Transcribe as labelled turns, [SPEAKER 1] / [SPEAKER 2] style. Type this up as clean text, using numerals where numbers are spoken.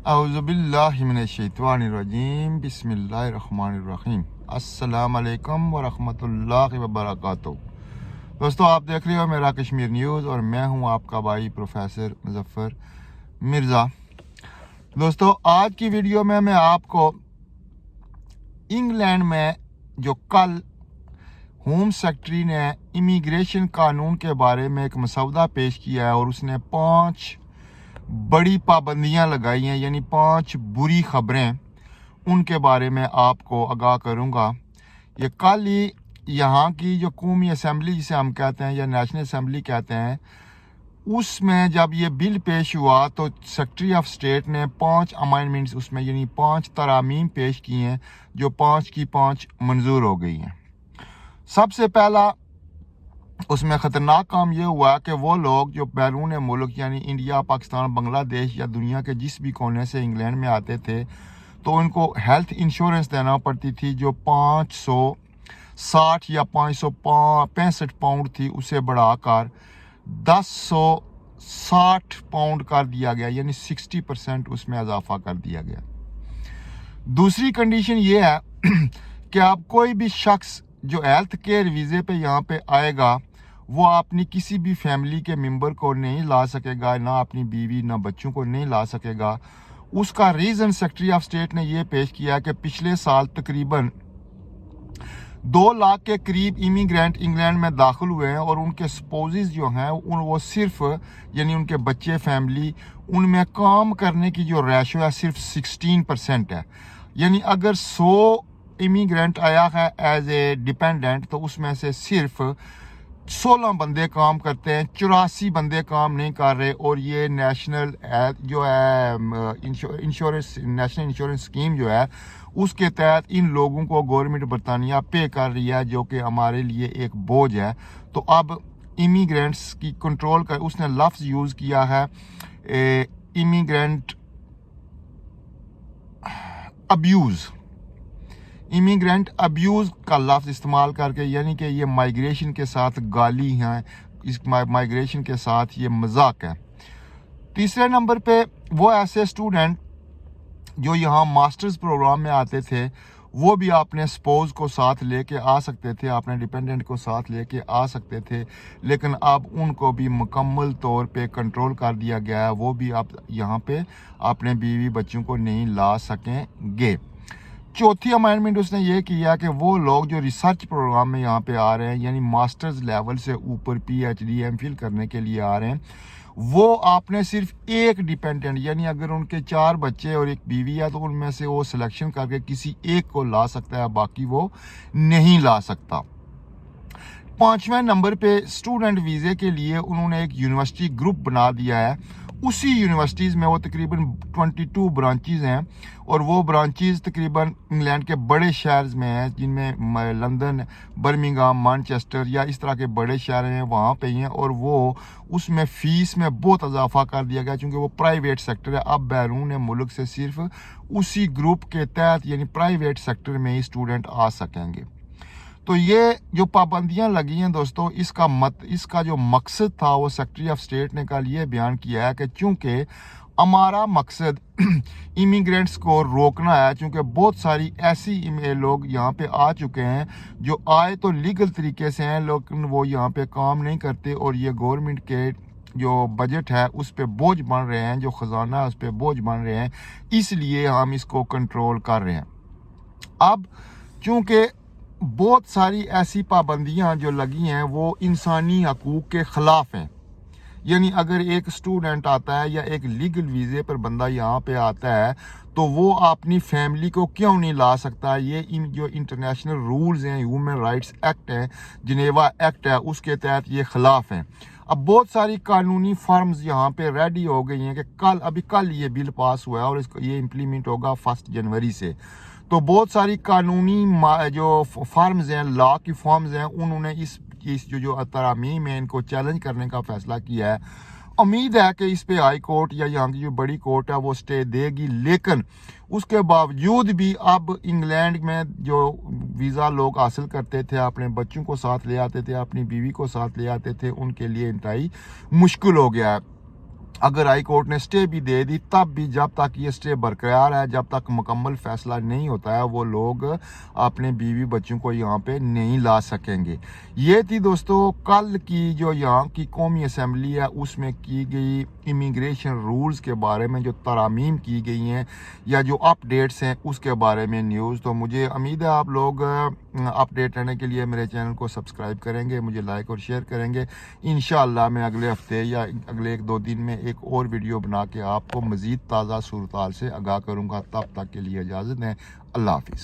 [SPEAKER 1] औज़ुबिल्लाहि मिनश्शैतानिर्रजीम बिस्मिल्लाहिर्रहमानिर्रहीम अस्सलाम वालेकुम व रहमतुल्लाहि व बरकातुहू। दोस्तों, आप देख रहे हो मेरा कश्मीर न्यूज़ और मैं हूं आपका भाई प्रोफेसर मुजफ्फर मिर्ज़ा। दोस्तों, आज की वीडियो में मैं आपको इंग्लैंड में जो कल होम सेक्रेटरी ने इमिग्रेशन कानून के बारे में एक मसौदा पेश किया है और उसने 5 बड़ी पाबंदियां लगाई हैं, यानी 5 बुरी खबरें, उनके बारे में आपको आगाह करूंगा। ये कल ही यहाँ की जो कौमी असम्बली जिसे हम कहते हैं या नेशनल असम्बली कहते हैं, उसमें जब ये बिल पेश हुआ तो सेक्रेटरी ऑफ स्टेट ने 5 अमेंडमेंट्स उसमें यानी 5 तरामीम पेश की हैं जो 5 की 5 मंजूर हो गई हैं। सबसे पहला उसमें ख़तरनाक काम ये हुआ कि वो लोग जो बैरून मुल्क यानी इंडिया, पाकिस्तान, बांग्लादेश या दुनिया के जिस भी कोने से इंग्लैंड में आते थे तो उनको हेल्थ इंश्योरेंस देना पड़ती थी जो 560 या 565 पाउंड थी, उसे बढ़ाकर 1060 पाउंड कर दिया गया, यानी 60% उसमें इजाफा कर दिया गया। दूसरी कंडीशन ये है कि आप कोई भी शख्स जो हेल्थ केयर वीज़े पे यहाँ पे आएगा वो अपनी किसी भी फैमिली के मेंबर को नहीं ला सकेगा, ना अपनी बीवी ना बच्चों को नहीं ला सकेगा। उसका रीज़न सेक्रेटरी ऑफ स्टेट ने ये पेश किया कि पिछले साल तकरीबन 2 लाख के करीब इमिग्रेंट इंग्लैंड में दाखिल हुए हैं और उनके स्पोजेस जो हैं वो सिर्फ यानी उनके बच्चे फैमिली उनमें काम करने की जो रेशो है सिर्फ 16% है। यानी अगर 100 इमिग्रेंट आया है एज ए डिपेंडेंट तो उसमें से सिर्फ 16 बंदे काम करते हैं, 84 बंदे काम नहीं कर रहे। और ये नेशनल जो है इंश्योरेंस नेशनल इंश्योरेंस स्कीम जो है उसके तहत इन लोगों को गवर्नमेंट बरतानिया पे कर रही है, जो कि हमारे लिए एक बोझ है। तो अब इमिग्रेंट्स की कंट्रोल कर उसने लफ्ज़ यूज़ किया है इमिग्रेंट अब्यूज़, इमिग्रेंट अब्यूज़ का लफ्ज़ इस्तेमाल करके, यानी कि ये माइग्रेशन के साथ गाली हैं, इस माइग्रेशन के साथ ये मजाक है। तीसरे नंबर पे वो ऐसे स्टूडेंट जो यहाँ मास्टर्स प्रोग्राम में आते थे वो भी अपने स्पोज को साथ लेके आ सकते थे, अपने डिपेंडेंट को साथ लेके आ सकते थे, लेकिन अब उनको भी मुकम्मल तौर पे कंट्रोल कर दिया गया है। वो भी अब यहाँ पे अपने बीवी बच्चों को नहीं ला सकेंगे। चौथी अमेंडमेंट उसने ये किया कि वो लोग जो रिसर्च प्रोग्राम में यहाँ पे आ रहे हैं, यानी मास्टर्स लेवल से ऊपर PhD MPhil करने के लिए आ रहे हैं, वो आपने सिर्फ एक डिपेंडेंट यानी अगर उनके 4 बच्चे और एक बीवी है तो उनमें से वो सिलेक्शन करके किसी एक को ला सकता है, बाकी वो नहीं ला सकता। 5वें नंबर पे स्टूडेंट वीज़े के लिए उन्होंने एक यूनिवर्सिटी ग्रुप बना दिया है। उसी यूनिवर्सिटीज़ में वो तकरीबन 22 ब्रांचेस हैं और वो ब्रांचेस तकरीबन इंग्लैंड के बड़े शहर में हैं, जिनमें लंदन, बर्मिंघम, मैनचेस्टर या इस तरह के बड़े शहर हैं, वहाँ पे ही हैं। और वो उसमें फ़ीस में बहुत इजाफा कर दिया गया क्योंकि वो प्राइवेट सेक्टर है। अब बैरून मुल्क से सिर्फ उसी ग्रुप के तहत यानी प्राइवेट सेक्टर में ही स्टूडेंट आ सकेंगे। तो ये जो पाबंदियां लगी हैं दोस्तों, इसका जो मकसद था वो सेक्रेटरी ऑफ स्टेट ने कल ये बयान किया है कि चूँकि हमारा मकसद इमिग्रेंट्स को रोकना है, चूँकि बहुत सारी ऐसी लोग यहाँ पे आ चुके हैं जो आए तो लीगल तरीके से हैं लेकिन वो यहाँ पे काम नहीं करते और ये गवर्नमेंट के जो बजट है उस पर बोझ बन रहे हैं, जो ख़जाना है उस पर बोझ बन रहे हैं, इसलिए हम इसको कंट्रोल कर रहे हैं। अब चूँकि बहुत सारी ऐसी पाबंदियां जो लगी हैं वो इंसानी हकूक़ के ख़िलाफ़ हैं, यानी अगर एक स्टूडेंट आता है या एक लीगल वीज़े पर बंदा यहाँ पे आता है तो वो अपनी फैमिली को क्यों नहीं ला सकता। ये जो इंटरनेशनल रूल्स हैं, ह्यूमन राइट्स एक्ट है, जिनेवा एक्ट है, उसके तहत ये ख़िलाफ़ हैं। अब बहुत सारी कानूनी फॉर्म्स यहाँ पे रेडी हो गई हैं कि कल ये बिल पास हुआ है और इसको ये इम्प्लीमेंट होगा 1 जनवरी से। तो बहुत सारी कानूनी जो फॉर्म्स हैं, लॉ की फॉर्म्स हैं, उन्होंने इस जो तरामीम है इनको चैलेंज करने का फैसला किया है। उम्मीद है कि इस पे हाई कोर्ट या यहाँ की जो बड़ी कोर्ट है वो स्टे देगी, लेकिन उसके बावजूद भी अब इंग्लैंड में जो वीज़ा लोग हासिल करते थे, अपने बच्चों को साथ ले आते थे, अपनी बीवी को साथ ले आते थे, उनके लिए इंतहाई मुश्किल हो गया है। अगर हाई कोर्ट ने स्टे भी दे दी तब भी जब तक ये स्टे बरकरार है, जब तक मुकम्मल फैसला नहीं होता है, वो लोग अपने बीवी बच्चों को यहाँ पे नहीं ला सकेंगे। ये थी दोस्तों कल की जो यहाँ की कौमी असम्बली है उसमें की गई इमिग्रेशन रूल्स के बारे में जो तरामीम की गई हैं या जो अपडेट्स हैं उसके बारे में न्यूज़। तो मुझे उम्मीद है आप लोग अपडेट रहने के लिए मेरे चैनल को सब्सक्राइब करेंगे, मुझे लाइक और शेयर करेंगे। इंशाअल्लाह मैं अगले हफ्ते या अगले 1-2 दिन में एक और वीडियो बना के आपको मज़ीद ताज़ा सूरत हाल से आगाह करूँगा। तब तक के लिए इजाज़त दें। अल्लाह हाफिज़।